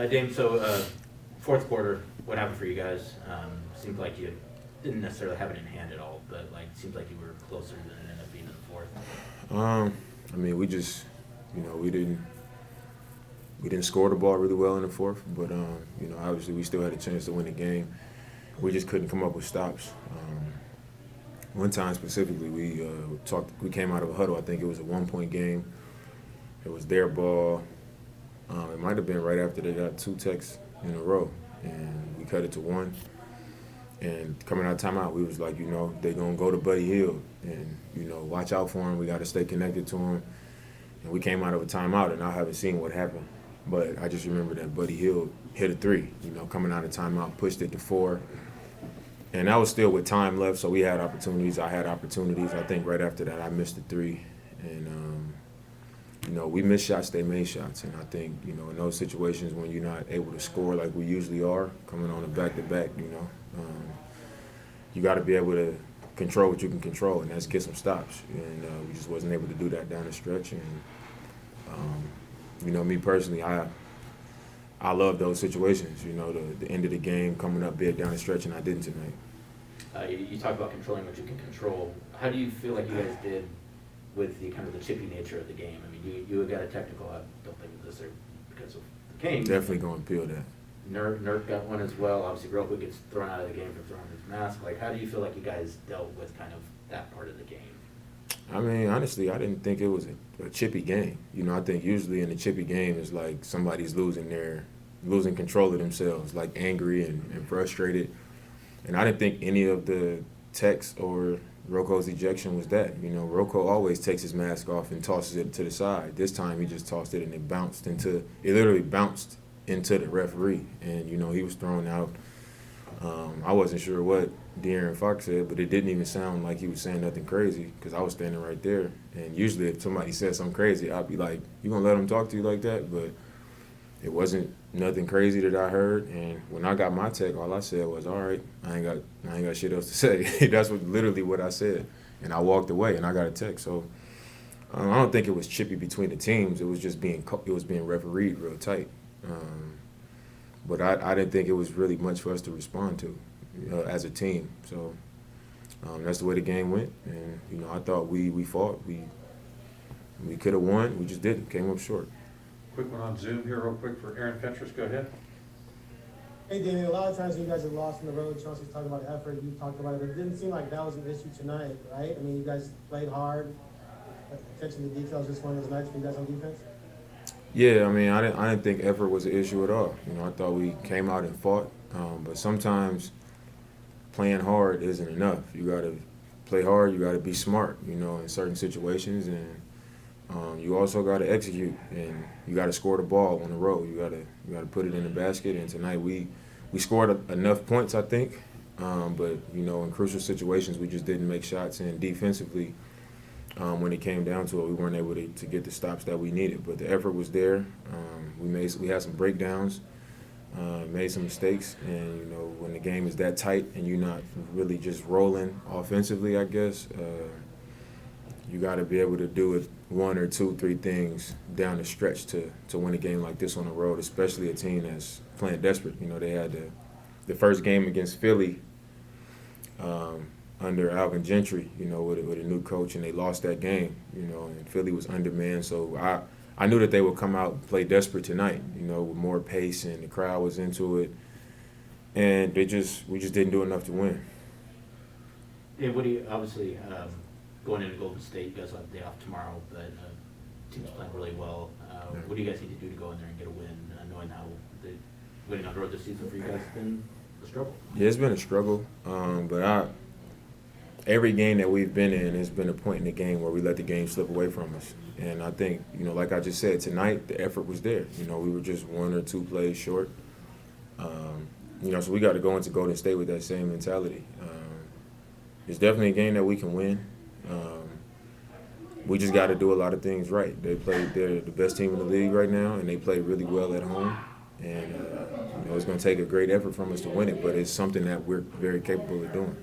Dame, fourth quarter, what happened for you guys? Seemed like you didn't necessarily have it in hand at all, but seems like you were closer than it ended up being in the fourth. I mean, we just, we didn't score the ball really well in the fourth, but obviously we still had a chance to win the game. We just couldn't come up with stops. One time specifically, we came out of a huddle. I think it was a 1-point game. It was their ball. It might have been right after they got 2 techs in a row, and we cut it to 1. And coming out of timeout, we was like, they're going to go to Buddy Hield. And, watch out for him. We got to stay connected to him. And we came out of a timeout, and I haven't seen what happened. But I just remember that Buddy Hield hit a 3, coming out of timeout, pushed it to 4. And that was still with time left, so we had opportunities. I had opportunities. I think right after that, I missed a 3. And, we missed shots, they made shots. And I think, in those situations when you're not able to score like we usually are, coming on a back-to-back, you got to be able to control what you can control, and that's get some stops. And we just wasn't able to do that down the stretch. And, me personally, I love those situations, the end of the game, coming up big down the stretch, and I didn't tonight. You talk about controlling what you can control. How do you feel like you guys did with the kind of the chippy nature of the game? I mean, you got a technical. I don't think it was there because of the game. Definitely going to peel that. Nurk got one as well. Obviously, Roku gets thrown out of the game for throwing his mask. How do you feel like you guys dealt with kind of that part of the game? I mean, honestly, I didn't think it was a chippy game. I think usually in a chippy game, it's like somebody's losing control of themselves, like angry and frustrated. And I didn't think any of the techs or Roko's ejection was that. Roko always takes his mask off and tosses it to the side. This time he just tossed it and it literally bounced into the referee. And, he was thrown out. I wasn't sure what De'Aaron Fox said, but it didn't even sound like he was saying nothing crazy because I was standing right there. And usually if somebody said something crazy, I'd be like, you gonna let him talk to you like that? But it wasn't nothing crazy that I heard. And when I got my tech, all I said was, all right, I ain't got shit else to say. That's literally what I said. And I walked away and I got a tech. So I don't think it was chippy between the teams. It was just being refereed real tight. But I didn't think it was really much for us to respond to as a team. So that's the way the game went. And, I thought we fought. We could have won. We just didn't. Came up short. Quick one on Zoom here real quick for Aaron Fentress. Go ahead. Hey, Damian, a lot of times you guys have lost on the road. Chelsea's talking about effort. You talked about it. But it didn't seem like that was an issue tonight, right? I mean, you guys played hard. Attention to details, just one of those nights for you guys on defense? Yeah, I mean, I didn't think effort was an issue at all. I thought we came out and fought. But sometimes playing hard isn't enough. You got to play hard. You got to be smart, in certain situations. And you also got to execute. And you got to score the ball on the road. You got to put it in the basket. And tonight we scored enough points, I think. But, in crucial situations, we just didn't make shots. And defensively, when it came down to it, we weren't able to get the stops that we needed. But the effort was there. We had some breakdowns, made some mistakes. And, when the game is that tight and you're not really just rolling offensively, I guess, you got to be able to do it 1 or 2, 3 things down the stretch to win a game like this on the road, especially a team that's playing desperate. They had the first game against Philly under Alvin Gentry, with a new coach, and they lost that game, and Philly was undermanned. So I knew that they would come out and play desperate tonight, with more pace, and the crowd was into it. And we just didn't do enough to win. Yeah, what do you, obviously, going into Golden State, you guys will have a day off tomorrow, but team's playing really well. What do you guys need to do to go in there and get a win, knowing how winning on the road this season for you guys has been a struggle? Yeah, it's been a struggle, but every game that we've been in has been a point in the game where we let the game slip away from us. And I think, like I just said, tonight the effort was there. We were just 1 or 2 plays short. So we got to go into Golden State with that same mentality. It's definitely a game that we can win. We just got to do a lot of things right. They're the best team in the league right now, and they play really well at home. And it's going to take a great effort from us to win it, but it's something that we're very capable of doing.